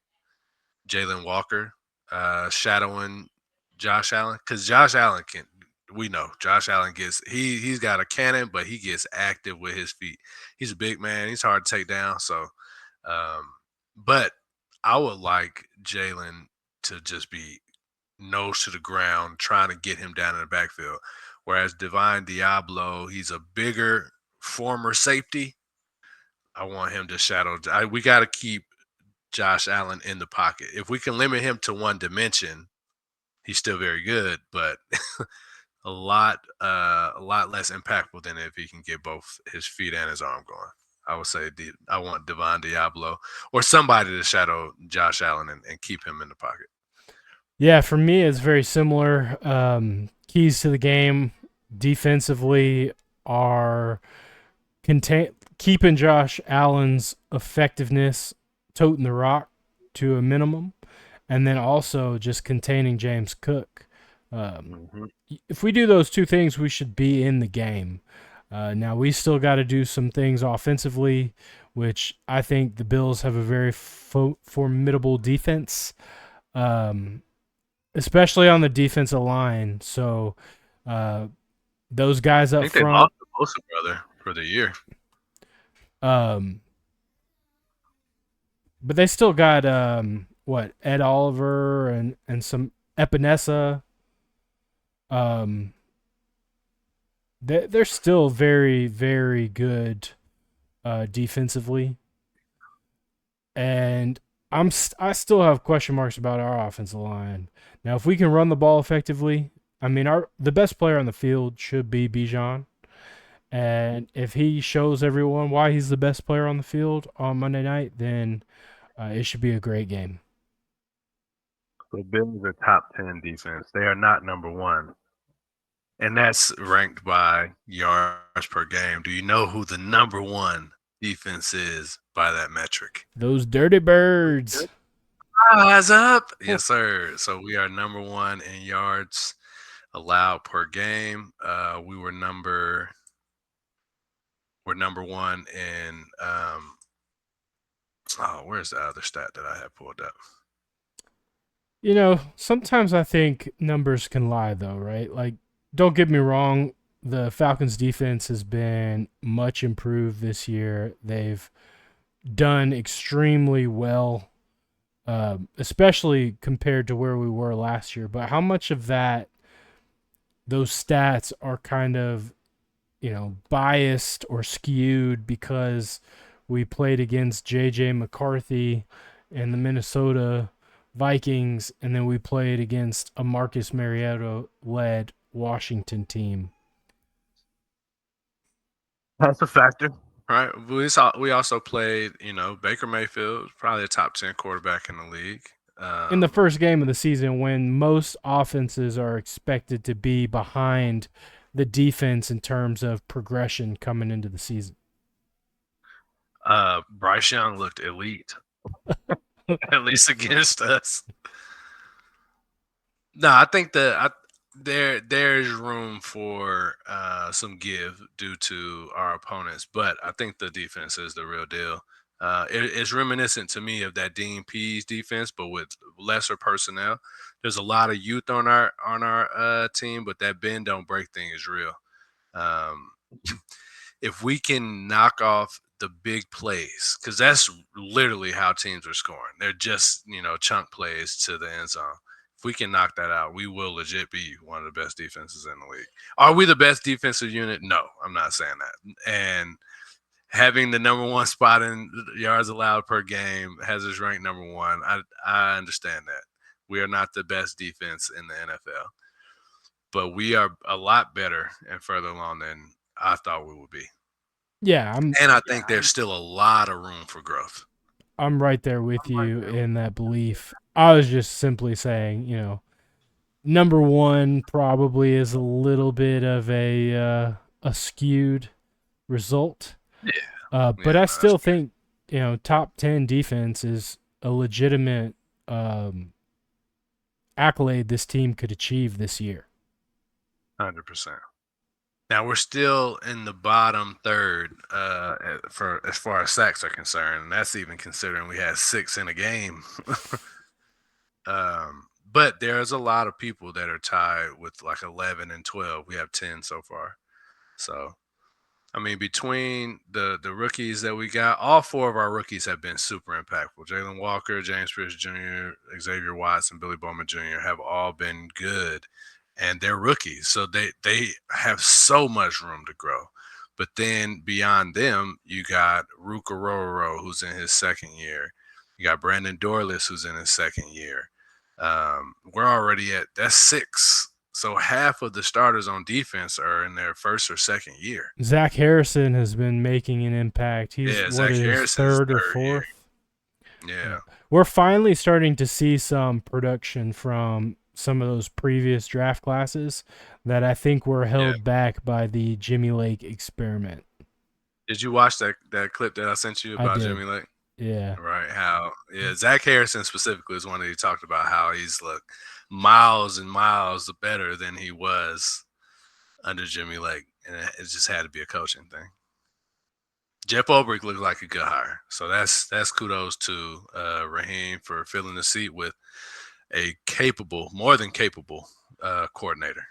Jalen Walker shadowing Josh Allen because Josh Allen can. We know Josh Allen gets he's got a cannon, but he gets active with his feet. He's a big man. He's hard to take down. So, um, but I would like Jalen to just be nose to the ground, trying to get him down in the backfield. Whereas Divine Diablo, he's a bigger former safety. I want him to shadow. We got to keep Josh Allen in the pocket. If we can limit him to one dimension, he's still very good, but a lot less impactful than if he can get both his feet and his arm going. I would say I want Devon Diablo or somebody to shadow Josh Allen and keep him in the pocket. Yeah, for me, it's very similar. Keys to the game defensively are keeping Josh Allen's effectiveness, toting the rock to a minimum, and then also just containing James Cook. Mhm. If we do those two things, we should be in the game. Now, we still got to do some things offensively, which I think the Bills have a very formidable defense. Um, Especially on the defensive line. So those guys I up think they front, lost the Bosa brother for the year. um, but they still got what Ed Oliver and some Epinesa. Um, they're still very very good defensively, and I still have question marks about our offensive line. Now, if we can run the ball effectively, I mean, the best player on the field should be Bijan. And if he shows everyone why he's the best player on the field on Monday night, then it should be a great game. The Bills are top 10 defense. They are not number one. And that's ranked by yards per game. Do you know who the number one defense is by that metric? Those dirty birds. Eyes up. Yes, sir. So we are number one in yards allowed per game. We're number one in where's the other stat that I had pulled up? Sometimes I think numbers can lie, though, right? Like, don't get me wrong. The Falcons' defense has been much improved this year. They've done extremely well, especially compared to where we were last year. But how much of those stats are kind of biased or skewed because we played against JJ McCarthy and the Minnesota Vikings, and then we played against a Marcus Mariota led Washington team. That's a factor. right? We also played, Baker Mayfield, probably a top 10 quarterback in the league. In the Um, first game of the season, when most offenses are expected to be behind the defense in terms of progression coming into the season. Bryce Young looked elite, at least against us. No, I think there's room for some give due to our opponents, but I think the defense is the real deal. It's reminiscent to me of that Dean Pease defense, but with lesser personnel. There's a lot of youth on our team, but that bend don't break thing is real. Um, if we can knock off the big plays, because that's literally how teams are scoring. They're just, chunk plays to the end zone. If we can knock that out, we will legit be one of the best defenses in the league. Are we the best defensive unit? No, I'm not saying that. And having the number one spot in yards allowed per game has us ranked number one. I understand that. We are not the best defense in the NFL, but we are a lot better and further along than I thought we would be. Yeah, I'm And I think there's still a lot of room for growth. I'm right there with you in that belief. I was just simply saying, number one probably is a little bit of a skewed result, Yeah, but yeah, I no, that's still think top 10 defense is a legitimate accolade this team could achieve this year. 100%. Now we're still in the bottom third for as far as sacks are concerned, and that's even considering we had 6 in a game. But there's a lot of people that are tied with like 11 and 12. We have 10 so far. So I mean, between the rookies that we got, all 4 of our rookies have been super impactful. Jalen Walker, James Pierce Jr., Xavier Watts, and Billy Bowman Jr. have all been good, and they're rookies, so they have so much room to grow. But then beyond them, you got Ruka Roro, who's in his second year. You got Brandon Dorless, who's in his second year. We're already at that's 6. So half of the starters on defense are in their first or second year. Zach Harrison has been making an impact. He's Yeah, what Zach his Harrison's third or third year. fourth. Yeah. Yeah. We're finally starting to see some production from some of those previous draft classes that I think were Yeah. held back by the Jimmy Lake experiment. Did you watch that clip that I sent you I about did. Jimmy Lake? Yeah. Right. Zach Harrison specifically is one that he talked about how he's looked miles and miles better than he was under Jimmy Lake. And it just had to be a coaching thing. Jeff Ulbrich looked like a good hire. So that's kudos to Raheem for filling the seat with a capable, more than capable coordinator.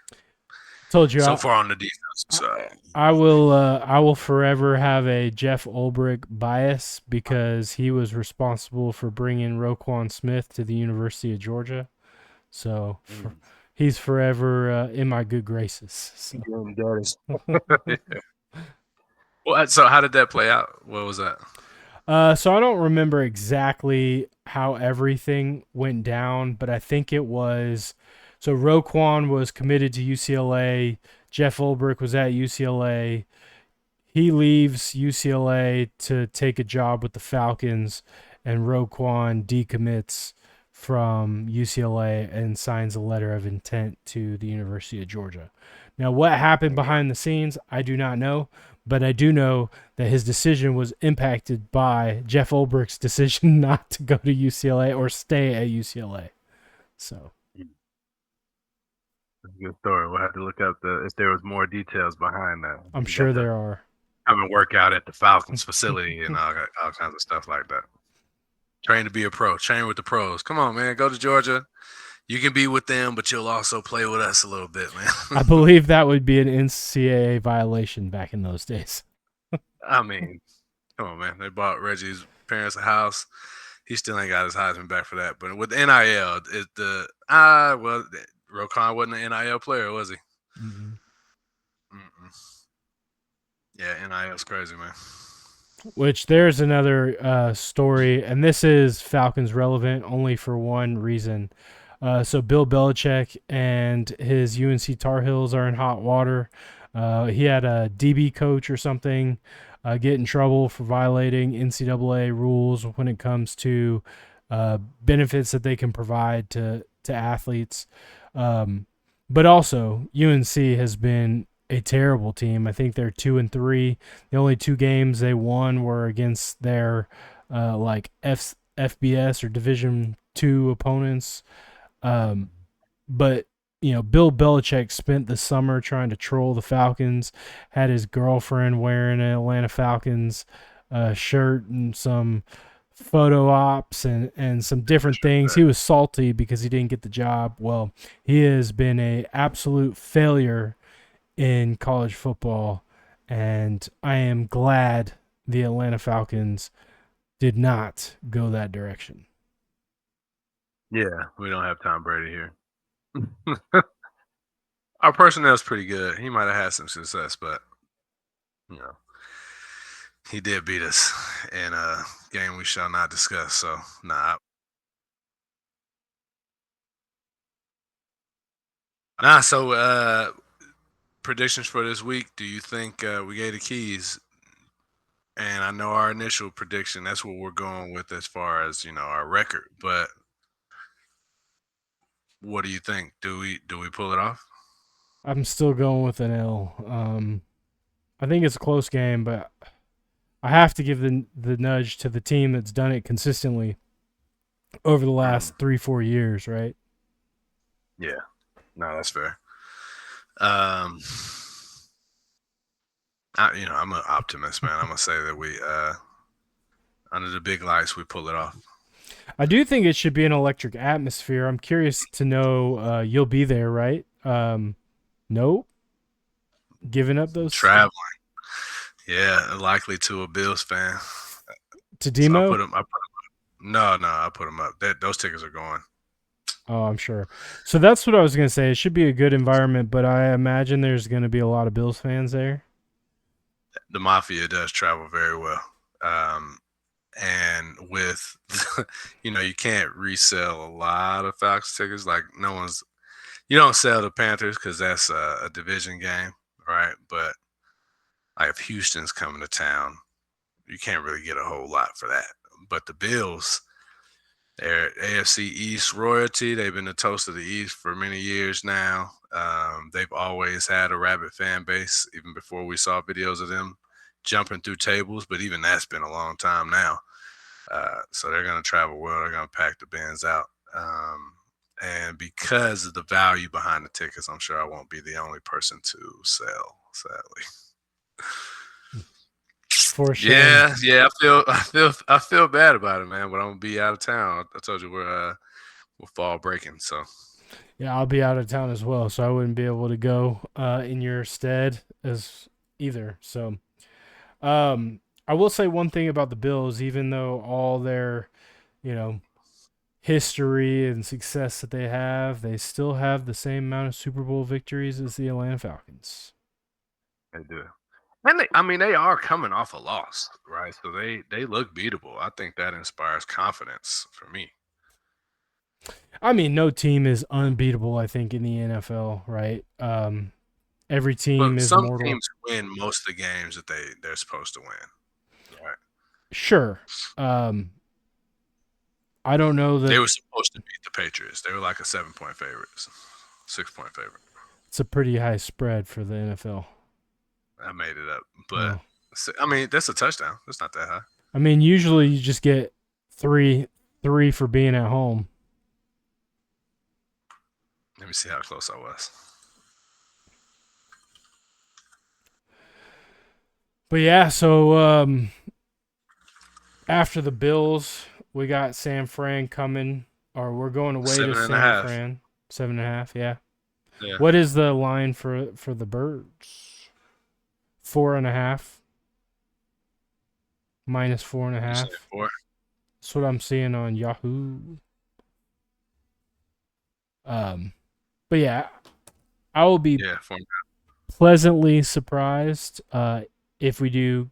Told you So far on the defense side. I will forever have a Jeff Ulbrich bias because he was responsible for bringing Roquan Smith to the University of Georgia. So he's forever in my good graces. So. Well, so how did that play out? What was that? So I don't remember exactly how everything went down, but I think it was so Roquan was committed to UCLA. Jeff Ulbrich was at UCLA. He leaves UCLA to take a job with the Falcons, and Roquan decommits from UCLA and signs a letter of intent to the University of Georgia. Now, what happened behind the scenes, I do not know, but I do know that his decision was impacted by Jeff Ulbrich's decision not to go to UCLA or stay at UCLA. So, That's a good story. We'll have to look up if there was more details behind that. I'm sure there are. Having work out at the Falcons facility and all kinds of stuff like that. Train to be a pro. Train with the pros. Come on, man. Go to Georgia. You can be with them, but you'll also play with us a little bit, man. I believe that would be an NCAA violation back in those days. I mean, come on, man. They bought Reggie's parents a house. He still ain't got his Heisman back for that. But with NIL, Roquan wasn't an NIL player, was he? Mm-hmm. Yeah, NIL's crazy, man. Which there's another story, and this is Falcons relevant only for one reason. So Bill Belichick and his UNC Tar Heels are in hot water. He had a DB coach or something get in trouble for violating NCAA rules when it comes to benefits that they can provide to athletes. Um, but also, UNC has been a terrible team. I think they're 2-3. The only two games they won were against their like FBS or Division II opponents. Um, but Bill Belichick spent the summer trying to troll the Falcons. Had his girlfriend wearing an Atlanta Falcons shirt and some photo ops and some different things. He was salty because he didn't get the job. Well, he has been a absolute failure in college football, and I am glad the Atlanta Falcons did not go that direction. Yeah, we don't have Tom Brady here. Our personnel's pretty good. He might have had some success, but you know, he did beat us in a game we shall not discuss. So, nah. So predictions for this week. Do you think we gave the keys? And I know our initial prediction, that's what we're going with as far as, our record. But what do you think? Do we pull it off? I'm still going with an L. I think it's a close game, but I have to give the nudge to the team that's done it consistently over the last 3-4 years, right? Yeah. No, that's fair. Um I'm an optimist, man. I'm gonna say that we under the big lights we pull it off. I do think it should be an electric atmosphere. I'm curious to know you'll be there, right? No, giving up those Traveling. Yeah, likely to a Bills fan. to So Demo. no, I put them up. Those tickets are going. Oh, I'm sure. So that's what I was gonna say. It should be a good environment, but I imagine there's gonna be a lot of Bills fans there. The Mafia does travel very well. And with, you can't resell a lot of Falcons tickets. Like you don't sell the Panthers because that's a division game, right? But like if Houston's coming to town, you can't really get a whole lot for that. But the Bills, they're AFC East royalty. They've been the toast of the East for many years now. They've always had a rabid fan base, even before we saw videos of them jumping through tables. But even that's been a long time now. So they're going to travel well. They're going to pack the bands out. And because of the value behind the tickets, I'm sure I won't be the only person to sell, sadly. For shame. Yeah. I feel bad about it, man. But I'm gonna be out of town. I told you we're fall breaking. So Yeah, I'll be out of town as well, so I wouldn't be able to go in your stead as either. So, I will say one thing about the Bills, even though all their, you know, history and success that they still have the same amount of Super Bowl victories as the Atlanta Falcons. they do. And they are coming off a loss, right? So they look beatable. I think that inspires confidence for me. I mean, no team is unbeatable, I think, in the NFL, right? Every team But is some mortal. teams win most of the games that they're supposed to win. Right? Sure. I don't know They that were supposed to beat the Patriots. They were like a 7-point favorite, 6-point favorite. it's a pretty high spread for the NFL. I made it up, but Oh. I mean that's a touchdown. That's not that high. I mean, usually you just get three for being at home. Let me see how close I was. But yeah, so after the Bills, we got San Fran coming, or we're going away to Seven and a San half. Fran. 7.5, yeah. Yeah. What is the line for the Birds? 4.5. Minus four and a You said half. 4. That's what I'm seeing on Yahoo. But yeah, I will be Yeah, 4. pleasantly surprised if we do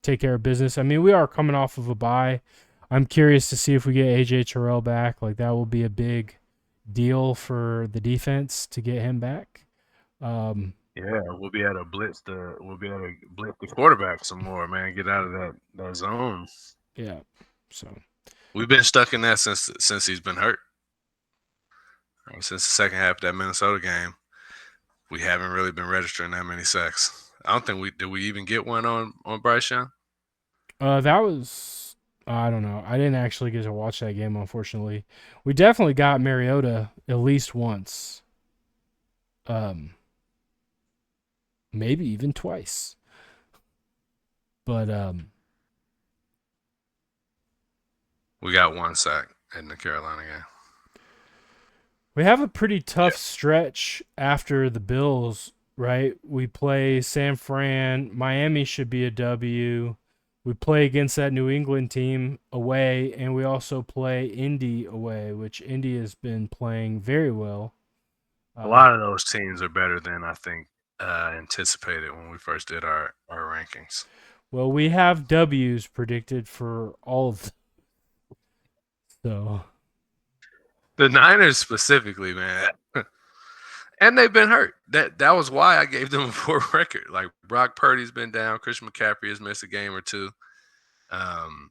take care of business. I mean, we are coming off of a bye. I'm curious to see if we get AJ Terrell back. Like that will be a big deal for the defense to get him back. Yeah, we'll be able to blitz the quarterback some more, man. Get out of that zone. Yeah. So We've been stuck in that since he's been hurt. Since the second half of that Minnesota game, we haven't really been registering that many sacks. I don't think we did. We even get one on Bryce Young. that was I don't know. I didn't actually get to watch that game, unfortunately. We definitely got Mariota at least once. Um, maybe even twice. But We got one sack in the Carolina game. we have a pretty tough stretch after the Bills, right? We play San Fran. Miami should be a W. We play against that New England team away, and we also play Indy away, which Indy has been playing very well. A Uh, lot of those teams are better than I think anticipated when we first did our rankings. well, we have W's predicted for all of them. So, The Niners specifically, man, and they've been hurt. That was why I gave them a poor record. Like Brock Purdy's been down. Christian McCaffrey has missed a game or two. Um,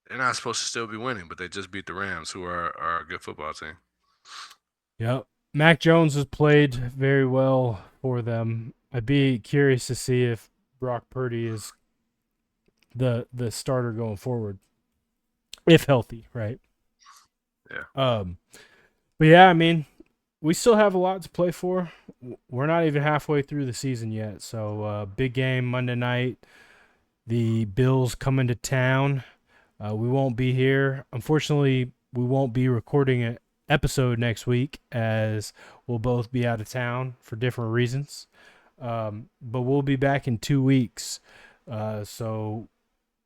they're not supposed to still be winning, but they just beat the Rams, who are a good football team. yep. Mac Jones has played very well for them. I'd be curious to see if Brock Purdy is the starter going forward, if healthy, right? Yeah. But yeah, I mean, we still have a lot to play for. We're not even halfway through the season yet, so big game Monday night. The Bills coming to town. We won't be here. Unfortunately, we won't be recording an episode next week as we'll both be out of town for different reasons. But we'll be back in 2 weeks. So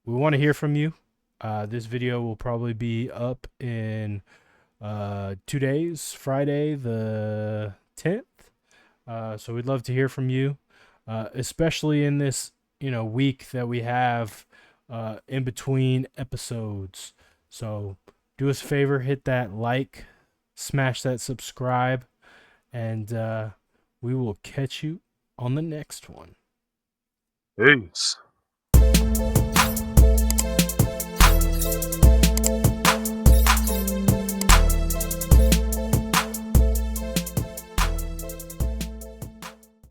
we want to hear from you. This video will probably be up in 2 days, Friday the 10th. So we'd love to hear from you, especially in this week that we have in between episodes. So do us a favor, hit that like, smash that subscribe, and we will catch you on the next one. Peace.